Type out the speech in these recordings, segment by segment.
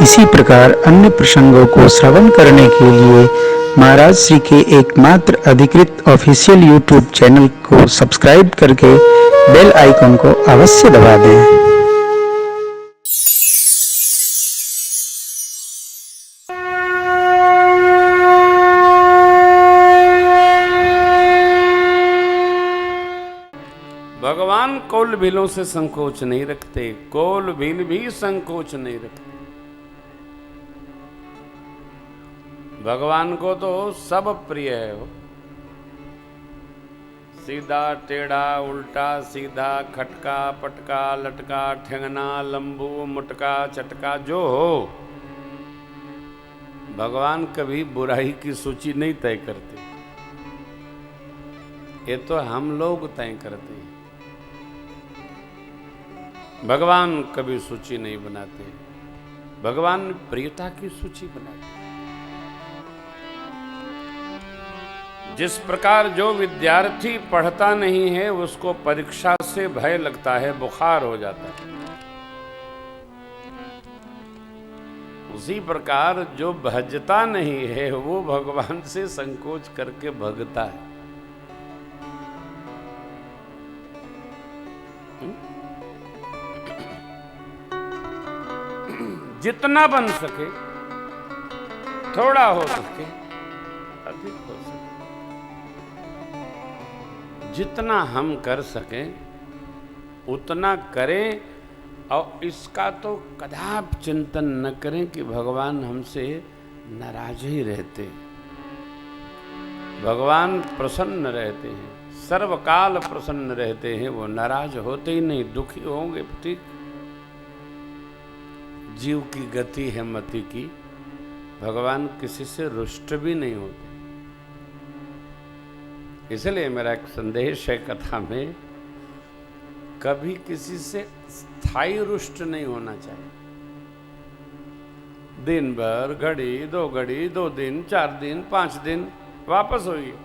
इसी प्रकार अन्य प्रसंगों को श्रवण करने के लिए महाराज श्री के एकमात्र अधिकृत ऑफिशियल यूट्यूब चैनल को सब्सक्राइब करके बेल आइकन को अवश्य दबा दें। भगवान कौल भीलों से संकोच नहीं रखते, कौल भील भी संकोच नहीं रखते। भगवान को तो सब प्रिय है हो। सीधा टेढ़ा उल्टा सीधा खटका पटका लटका ठेंगना लंबू मुटका चटका जो हो, भगवान कभी बुराई की सूची नहीं तय करते। ये तो हम लोग तय करते हैं। भगवान कभी सूची नहीं बनाते, भगवान प्रियता की सूची बनाते। जिस प्रकार जो विद्यार्थी पढ़ता नहीं है उसको परीक्षा से भय लगता है, बुखार हो जाता है, उसी प्रकार जो भजता नहीं है वो भगवान से संकोच करके भगता है। जितना बन सके, थोड़ा हो सके, अधिक हो सके, जितना हम कर सकें उतना करें। और इसका तो कदापि चिंतन न करें कि भगवान हमसे नाराज ही रहते। भगवान प्रसन्न रहते हैं, सर्वकाल प्रसन्न रहते हैं, वो नाराज होते ही नहीं। दुखी होंगे ठीक, जीव की गति है मति की, भगवान किसी से रुष्ट भी नहीं होते। इसलिए मेरा एक संदेश है कथा में, कभी किसी से स्थायी रुष्ट नहीं होना चाहिए। दिन भर घड़ी दो दिन 4 दिन 5 दिन वापस होइए।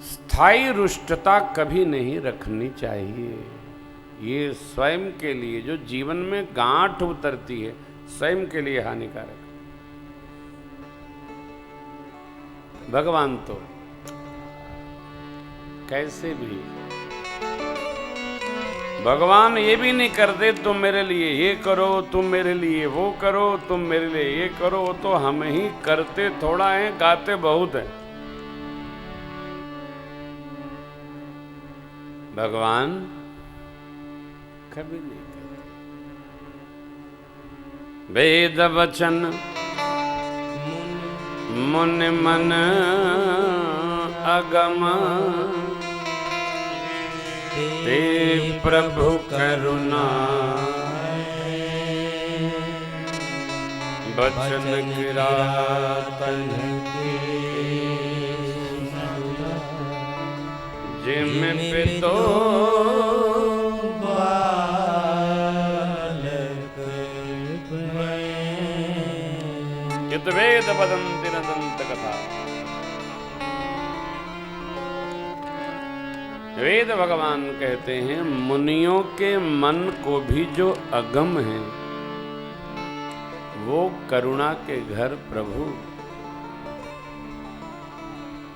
स्थायी रुष्टता कभी नहीं रखनी चाहिए। ये स्वयं के लिए, जो जीवन में गांठ उतरती है, स्वयं के लिए हानिकारक। भगवान तो कैसे भी, भगवान ये भी नहीं करते तुम मेरे लिए ये करो, तुम मेरे लिए वो करो, तुम मेरे लिए ये करो। तो हम ही करते थोड़ा है, गाते बहुत है। भगवान कभी नहीं करते। वेद वचन मुनि मन अगम, ते प्रभु करुणा बचन किरातन जिम पितो वेद वदंति न दंत कथा। वेद भगवान कहते हैं मुनियों के मन को भी जो अगम है वो करुणा के घर प्रभु।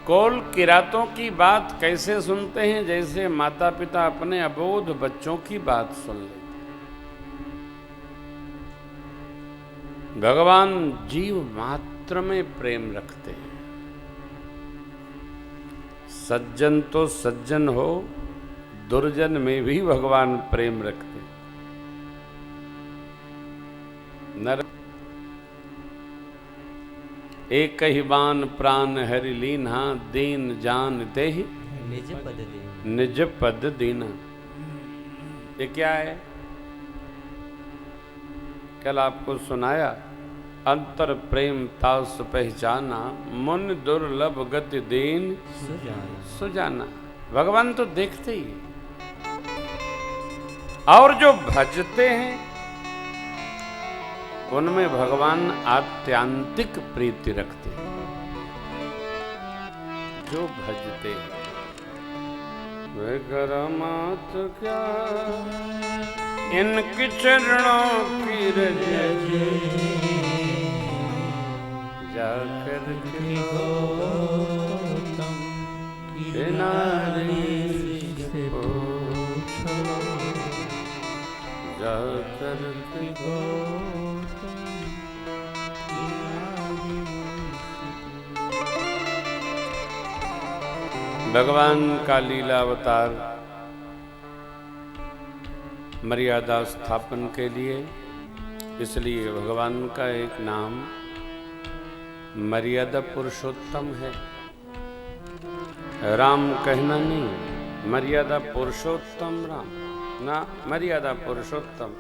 कौल किरातों की बात कैसे सुनते हैं? जैसे माता पिता अपने अबोध बच्चों की बात सुन लेते। भगवान जीव मात्र में प्रेम रखते हैं। सज्जन तो सज्जन हो, दुर्जन में भी भगवान प्रेम रखते। नर एक ही बान प्राण हरि लीन्हा, दीन जान ते ही निज पद दीना। ये क्या है? कल आपको सुनाया, अंतर प्रेम तास पहचाना, मन दुर्लभ गति दीन सुजाना। भगवान तो देखते ही, और जो भजते हैं उनमें भगवान आत्यांतिक प्रीति रखते हैं। जो भजते हैं वे करमात क्या इनके चरणों की रज जाकर किनारे से पूछो, जाकर भगवान का लीला अवतार मर्यादा स्थापन के लिए, इसलिए भगवान का एक नाम मर्यादा पुरुषोत्तम है। राम कहना नहीं, मर्यादा पुरुषोत्तम राम ना, मर्यादा पुरुषोत्तम।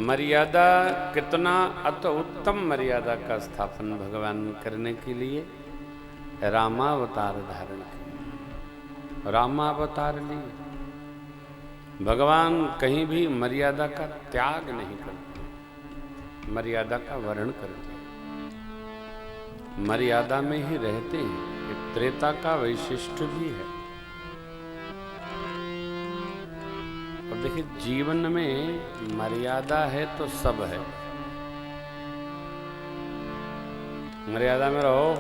मर्यादा कितना अत उत्तम मर्यादा का स्थापन भगवान करने के लिए रामावतार धारण किया, रामावतार लिए। भगवान कहीं भी मर्यादा का त्याग नहीं करते, मर्यादा का वर्ण करते, मर्यादा में ही रहते हैं। ये त्रेता का वैशिष्ट्य भी है। और देखिए, जीवन में मर्यादा है तो सब है। मर्यादा में रहो,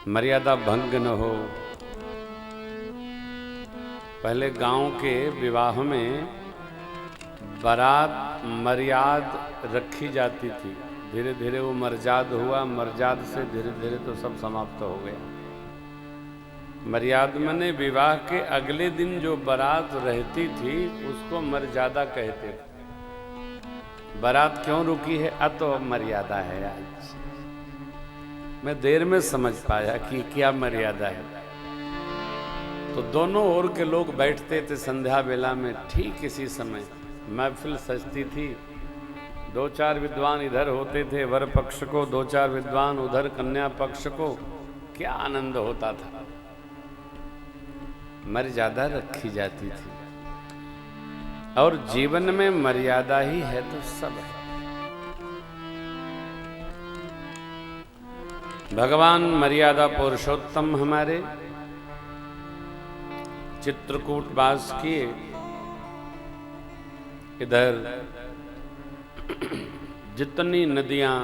मर्यादा भंग न हो। पहले गांव के विवाह में बारात मर्याद रखी जाती थी, धीरे धीरे वो मर्याद हुआ, मर्याद से धीरे धीरे तो सब समाप्त हो गया। मर्याद मने विवाह के अगले दिन जो बारात रहती थी उसको मर्यादा कहते थे। बारात क्यों रुकी है? अतो मर्यादा है। आज मैं देर में समझ पाया कि क्या मर्यादा है। तो दोनों ओर के लोग बैठते थे संध्या बेला में, ठीक इसी समय महफिल सजती थी। दो चार विद्वान इधर होते थे वर पक्ष को, दो चार विद्वान उधर कन्या पक्ष को। क्या आनंद होता था। मर्यादा रखी जाती थी। और जीवन में मर्यादा ही है तो सब है। भगवान मर्यादा पुरुषोत्तम हमारे चित्रकूट वास किए। इधर जितनी नदियां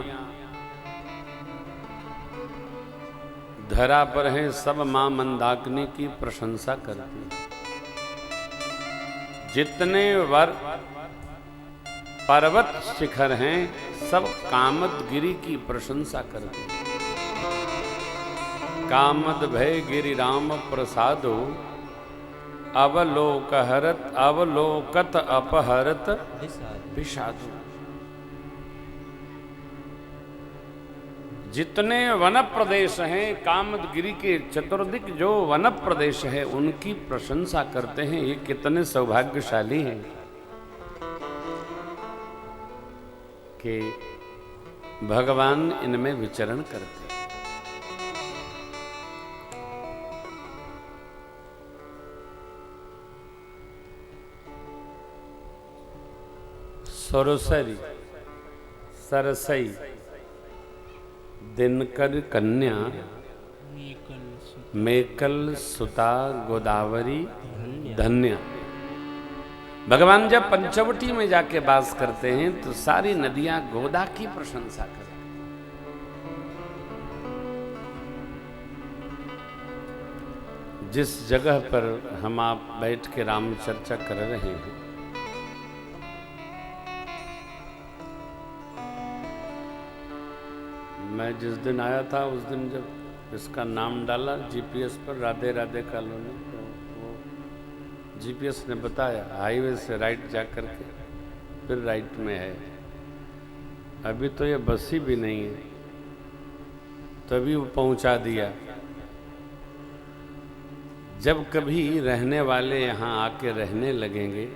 धरा पर हैं सब मां मंदाकिनी की प्रशंसा करती हैं। जितने वर पर्वत शिखर हैं सब कामदगिरी की प्रशंसा करते हैं। कामद भय गिरि राम प्रसादो अवलोकहरत अवलोकत अपहरत विषादो। जितने वन प्रदेश हैं, कामदगिरी के चतुर्दिक जो वन प्रदेश है उनकी प्रशंसा करते हैं। ये कितने सौभाग्यशाली हैं कि भगवान इनमें विचरण करते हैं। सरसरी सरसई दिनकर कन्या मेकल सुता गोदावरी धन्य। भगवान जब पंचवटी में जाके वास करते हैं तो सारी नदियां गोदा की प्रशंसा करती हैं। जिस जगह पर हम आप बैठ के राम चर्चा कर रहे हैं, मैं जिस दिन आया था उस दिन जब इसका नाम डाला जीपीएस पर राधे राधे कॉलोनी, तो वो जीपीएस ने बताया हाईवे से राइट जा कर के फिर राइट में है। अभी तो ये बस ही भी नहीं है, तभी वो पहुंचा दिया। जब कभी रहने वाले यहाँ आके रहने लगेंगे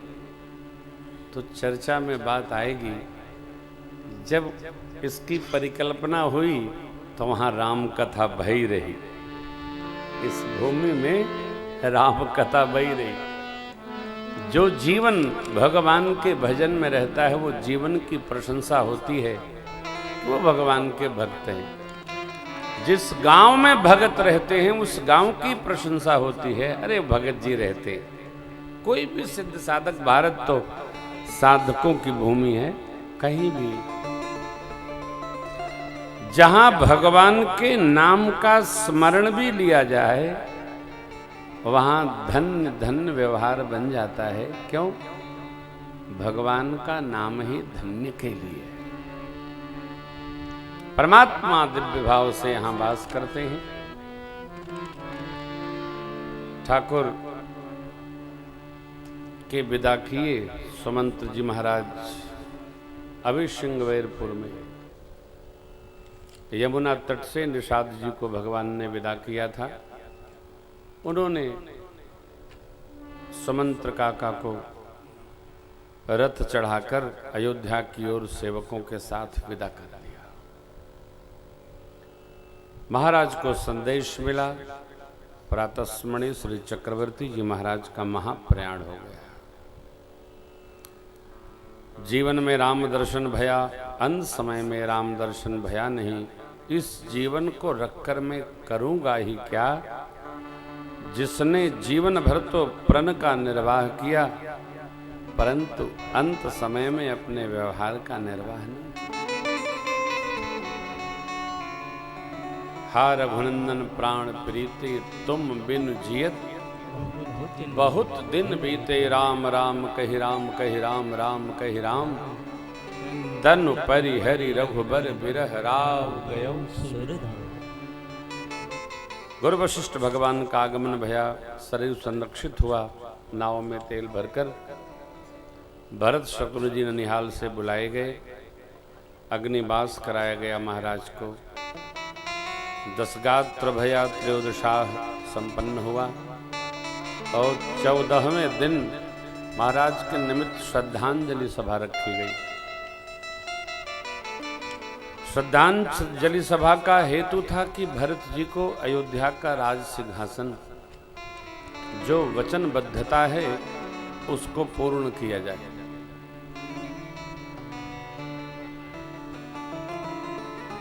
तो चर्चा में बात आएगी। जब इसकी परिकल्पना हुई तो वहाँ राम कथा भई रही, इस भूमि में राम कथा भई रही। जो जीवन भगवान के भजन में रहता है वो जीवन की प्रशंसा होती है, वो भगवान के भक्त हैं। जिस गांव में भगत रहते हैं उस गांव की प्रशंसा होती है, अरे भगत जी रहते। कोई भी सिद्ध साधक, भारत तो साधकों की भूमि है, कहीं भी जहां भगवान के नाम का स्मरण भी लिया जाए वहां धन्य धन्य व्यवहार बन जाता है। क्यों? भगवान का नाम ही धन्य के लिए है। परमात्मा दिव्य भाव से यहां वास करते हैं। ठाकुर के विदा किए सुमंत्र जी महाराज अभी श्रृंगवेरपुर में यमुना तट से निषाद जी को भगवान ने विदा किया था। उन्होंने सुमंत्र काका को रथ चढ़ाकर अयोध्या की ओर सेवकों के साथ विदा कर दिया। महाराज को संदेश मिला, प्रातस्मरणीय श्री चक्रवर्ती जी महाराज का महाप्रयाण हो गया। जीवन में राम दर्शन भया, अंत समय में राम दर्शन भया नहीं। इस जीवन को रखकर मैं करूंगा ही क्या, जिसने जीवन भर तो प्रण का निर्वाह किया परंतु अंत समय में अपने व्यवहार का निर्वाह नहीं किया। हा रघुनंदन प्राण प्रीति तुम बिन जियत, बहुत दिन बीते राम राम कहि राम कहि राम राम कहि राम, तनु परि हरि रघुबर बिरह राव गयो सुरधाम। गुरु वशिष्ठ भगवान का आगमन भया, शरीर संरक्षित हुआ। नाव में तेल भरकर भरत शत्रुघ्न जी ननिहाल से बुलाए गए। अग्निवास कराया गया महाराज को। दशगात्र भया, त्रयोदशाह संपन्न हुआ और 14वें दिन महाराज के निमित्त श्रद्धांजलि सभा रखी गई। श्रद्धांजलि सभा का हेतु था कि भरत जी को अयोध्या का राज सिंहासन जो वचनबद्धता है उसको पूर्ण किया जाए।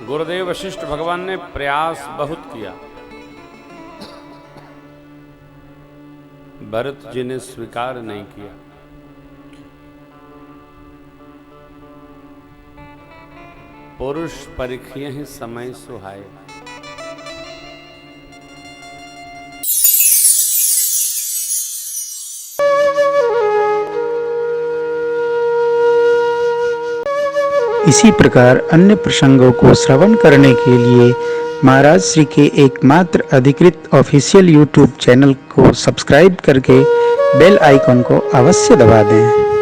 गुरुदेव वशिष्ठ भगवान ने प्रयास बहुत किया, भरत जी ने स्वीकार नहीं किया। पुरुष परिखिए ही समय सुहाए। इसी प्रकार अन्य प्रसंगों को श्रवण करने के लिए महाराज श्री के एकमात्र अधिकृत ऑफिशियल यूट्यूब चैनल को सब्सक्राइब करके बेल आइकन को अवश्य दबा दें।